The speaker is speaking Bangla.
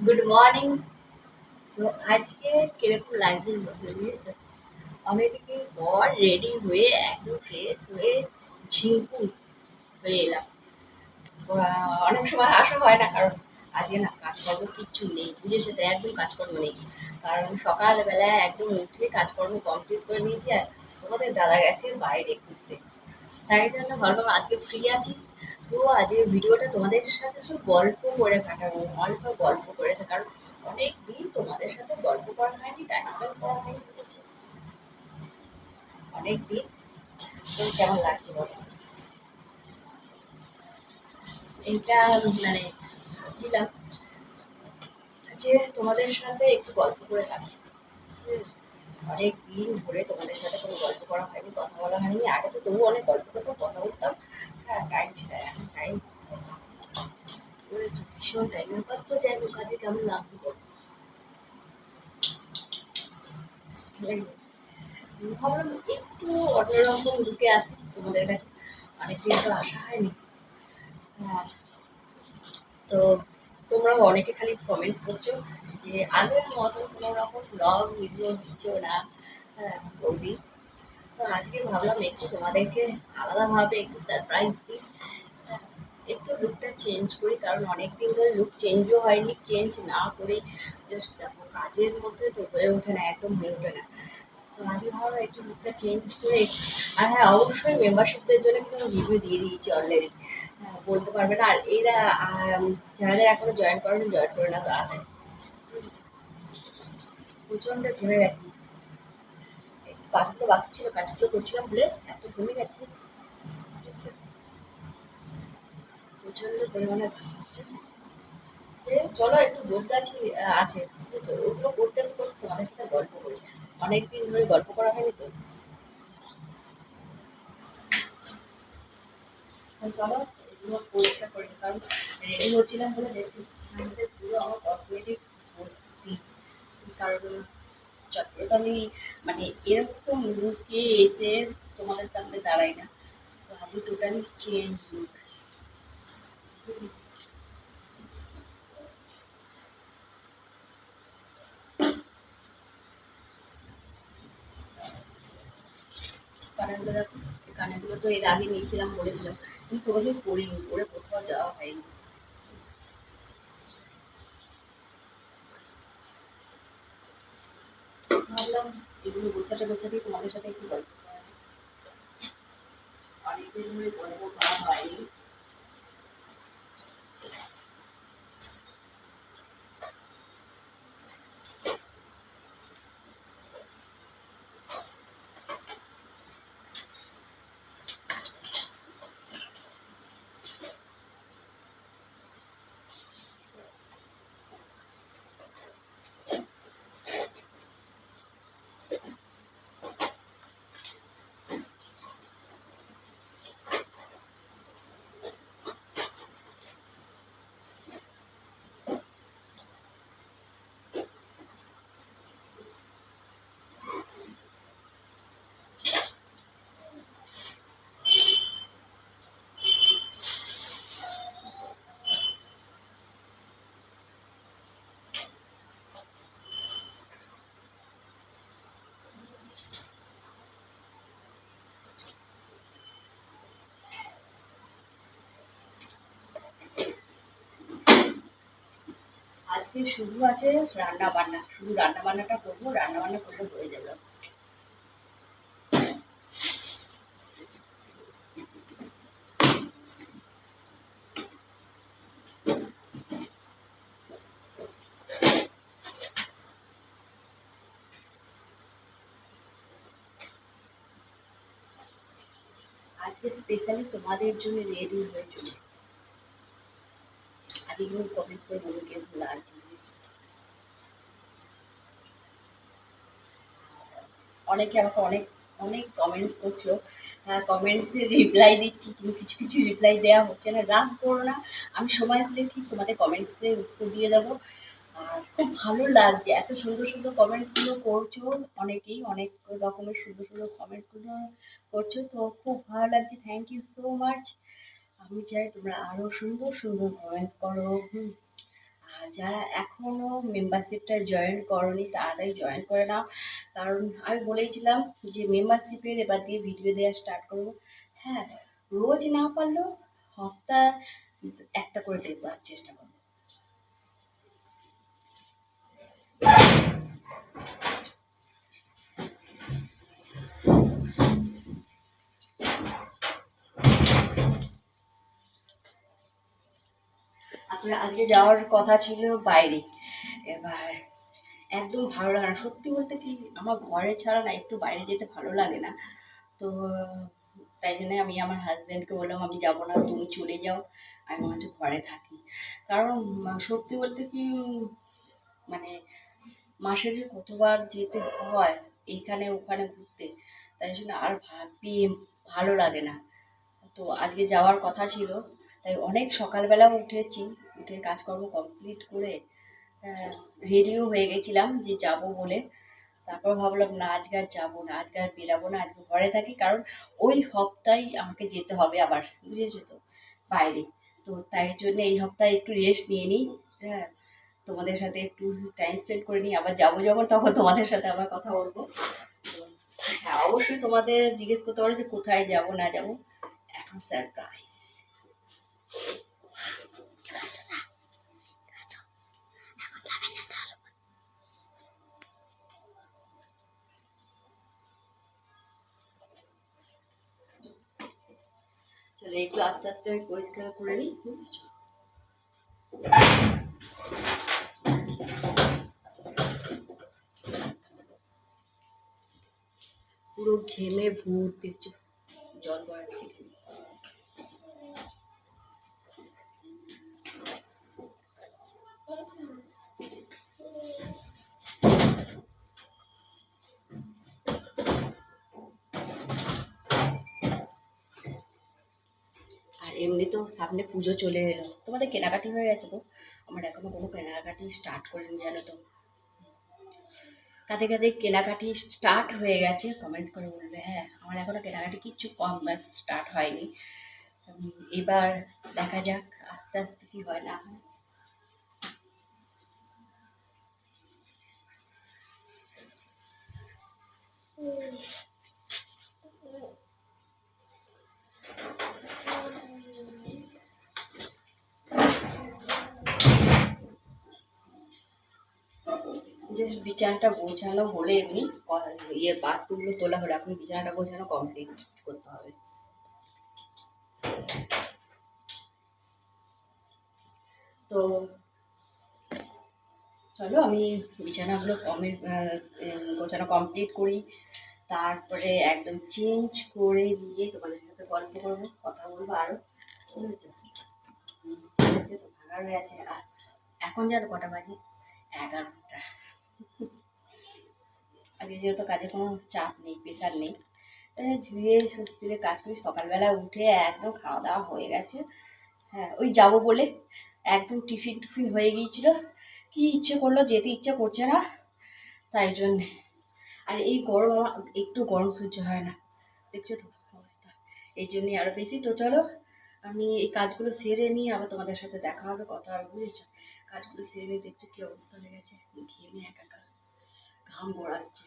Good morning. তো আজকে কিরকম লাগছে বুঝেছো? আমি এদিকে বর রেডি হয়ে একদম ফ্রেশ হয়ে ঝিঙ্কুর হয়ে এলাম। অনেক সময় আসা হয় না, কারণ আজকে না কাজকর্ম কিচ্ছু নেই, বুঝেছো তো, একদম কাজকর্ম নেই। কারণ সকালবেলায় একদম উঠে কাজকর্ম কমপ্লিট করে নিয়েছি, আর তোমাদের দাদা গেছে বাইরে ঘুরতে। তাই জন্য ভাবলাম আজকে ফ্রি আছি, পুরো আজকে ভিডিওটা তোমাদের সাথে শুধু গল্প করে কাটাবো, অল্প গল্প করে, কারণ অনেক দিন তোমাদের সাথে গল্প করা হয়নি, টাইম স্পেন্ড করা হয়নি, বুঝেছো? অনেক দিন। তো কেমন লাগছে বলো? এইটা মানে ভাবছিলাম যে তোমাদের সাথে একটু গল্প করে কাটাই। বুঝেছো? অনেক দিন ধরে তোমাদের সাথে কোনো গল্প করা হয়নি, কথা বলা হয়নি। আগে তো তবু অনেক গল্প করতাম, কথা বলতাম। হ্যাঁ, টাইম ছিল, এখন টাইম বুঝেছো, ভীষণ টাইম। এবার তো যাই হোক, কাজে কেমন লাগছে বলো? ভাবলাম একটু অন্যরকম লুকে আসি তোমাদের কাছে, অনেকদিন তো আসা হয়নি। হ্যাঁ, তো তোমরা অনেকে খালি কমেন্টস করছো যে আগের মতন কোনো রকম ব্লগ ভিডিও দিচ্ছ না। হ্যাঁ বৌদি, তো আজকে ভাবলাম একটু তোমাদেরকে আলাদাভাবে একটু সারপ্রাইজ দিই। হ্যাঁ, একটু লুকটা চেঞ্জ করি, কারণ অনেক দিন ধরে লুক চেঞ্জও হয়নি। চেঞ্জ না করে জাস্ট দেখো, কাজের মধ্যে তো হয়ে ওঠে না, একদম হয়ে ওঠে না। তো আজকে ভাবলাম একটু লুকটা চেঞ্জ করে। আর হ্যাঁ, অবশ্যই মেম্বারশিপদের জন্য কিন্তু ভিডিও দিয়ে দিয়েছি অলরেডি। হ্যাঁ, বলতে পারবে না। আর এরা যারা যারা এখনো জয়েন করেনি, জয়েন করে না তাড়াতাড়ি। বুঝেছো? প্রচণ্ড ধরে রাখি, কাজগুলো বাকি ছিল, কাজগুলো করছিলাম বলে এত কমে গেছে। বুঝেছো? প্রচণ্ড পরিমাণে ভাব হচ্ছে। চলো একটু গোছগাছি আছে, বুঝেছো? ওগুলো করতে করতে তোমাদের সাথে গল্প করি, অনেকদিন ধরে গল্প করা হয়নি তো। তো চলো এগুলো পরিষ্কার করে নিই, কারণ রেডি হচ্ছিলাম বলে দেখছি আমাদের পুরো আমার কসমেটিক্স ভর্তি। কারণ চটপট আমি মানে এরকম লুকে এসে তোমাদের সামনে দাঁড়াই না। তো আজকে টোটালি চেঞ্জ লুক। কানেরগুলো দেখো, এই কানেরগুলো তো এর আগে নিয়েছিলাম, বলেছিলাম, কিন্তু কোনোদিন পরিনি, পরে কোথাও যাওয়া হয়নি। ভাবলাম এগুলো গোছাতে গোছাতেই তোমাদের সাথে একটু গল্প করা হয়। অনেকদিন ধরে গল্প করা হয়নি। আজকে শুধু আছে রান্না বান্না, শুধু রান্না বান্নাটা করবো, রান্না বান্না করলে হয়ে যাবে। আজকে স্পেশালি তোমাদের জন্য রেডি হয়ে চলে এসেছি। আজকে কিন্তু কমেন্টস করে বলে কেমন লাগছে, বুঝেছো? অনেকে আমাকে অনেক অনেক কমেন্টস করছো। হ্যাঁ, কমেন্টসে রিপ্লাই দিচ্ছি, কিন্তু কিছু কিছু রিপ্লাই দেওয়া হচ্ছে না, রাগ করো না। আমি সময় হলে ঠিক তোমাদের কমেন্টসে উত্তর দিয়ে দেবো। আর খুব ভালো লাগছে, এত সুন্দর সুন্দর কমেন্টসগুলো করছো। অনেকেই অনেক রকমের সুন্দর সুন্দর কমেন্টসগুলো করছো, তো খুব ভালো লাগছে। Thank you so much. আমি চাই তোমরা আরও সুন্দর সুন্দর কমেন্টস করো। হুম। আর যারা এখনও মেম্বারশিপটা জয়েন করনি তাড়াতাড়ি জয়েন করে নাও, কারণ আমি বলেইছিলাম যে মেম্বারশিপের এবার দিয়ে ভিডিও দেওয়া স্টার্ট করবো। হ্যাঁ, রোজ না পারলেও সপ্তাহ একটা করে দেওয়ার চেষ্টা করবো। আসলে আজকে যাওয়ার কথা ছিল বাইরে, এবার একদম ভালো লাগে না। সত্যি বলতে কি, আমার ঘরে ছাড়া না একটু বাইরে যেতে ভালো লাগে না। তো তাই জন্যে আমি আমার হাজব্যান্ডকে বললাম আমি যাব না, তুমি চলে যাও, আমি হচ্ছে ঘরে থাকি। কারণ সত্যি বলতে কি মানে মাসে যে কতবার যেতে হয় এইখানে ওখানে ঘুরতে, তাই জন্য আর ভাবি ভালো লাগে না। তো আজকে যাওয়ার কথা ছিল, তাই অনেক সকালবেলা উঠেছি, উঠে কাজকর্ম কমপ্লিট করে রেডিও হয়ে গেছিলাম যে যাব বলে। তারপর ভাবলাম না, আজকে আর যাবো না, আজকে আর বেরাবো না, আজকে ঘরে থাকি। কারণ ওই সপ্তাহেই আমাকে যেতে হবে আবার, বুঝেছো তো, বাইরে। তো তাই জন্য এই সপ্তাহে একটু রেস্ট নিয়ে নিই। হ্যাঁ, তোমাদের সাথে একটু টাইম স্পেন্ড করে নিই, আবার যাবো যখন তখন তোমাদের সাথে আবার কথা বলবো। তো হ্যাঁ, অবশ্যই তোমাদের জিজ্ঞেস করতে পারো যে কোথায় যাব না যাব, এখন সারপ্রাইজ। চলো একটু আস্তে আস্তে আমি পরিষ্কার করে নিই, বুঝেছো। পুরো ঘেমে ভূত দেখছো, জল গড়াচ্ছে। আর এমনি তো সামনে পুজো চলে এলো, তোমাদের কেনাকাটি হয়ে গেছে তো? আমার এখনো কোনো কেনাকাটি স্টার্ট করিনি, জানো তো। কাদের কাদের কেনাকাটি স্টার্ট হয়ে গেছে কমেন্টস করে বলবে। হ্যাঁ, আমার এখনো কেনাকাটি কিচ্ছু কম স্টার্ট হয়নি। এবার দেখা যাক আস্তে আস্তে কি হয় না হয়। জাস্ট বিছানাটা গোছানো হলে এমনি বাস্কগুলো তোলা হলো, এখন বিছানাটা গোছানো কমপ্লিট করতে হবে। তো চলো আমি বিছানাগুলো গোছানো কমপ্লিট করি, তারপরে একদম চেঞ্জ করে নিয়ে তোমাদের সাথে গল্প করবো, কথা বলবো আরও, বুঝেছো। তো ভাগার হয়ে আছে। আর এখন জানো কটা বাজে? 11টা। আজকে যেহেতু কাজে কোনো চাপ নেই, প্রেশার নেই, ধীরে সুস্থিরে কাজ করি। সকালবেলা উঠে একদম খাওয়া দাওয়া হয়ে গেছে। হ্যাঁ, ওই যাবো বলে একদম টিফিন টুফিন হয়ে গিয়েছিলো, কি ইচ্ছে করলো, যেতে ইচ্ছে করছে না, তাই জন্যে। আর এই গরম আমার একটু গরম সহ্য হয় না, দেখছো তো অবস্থা, এই জন্যই আরও বেশি। তো চলো আমি এই কাজগুলো সেরে নিয়ে আবার তোমাদের সাথে দেখা হবে, কথা হবে, বুঝেছো। কাজগুলো সেরে নিয়ে দেখছো কী অবস্থা হয়ে গেছে, ঘেমে একাকার, ঘাম গড়াচ্ছে।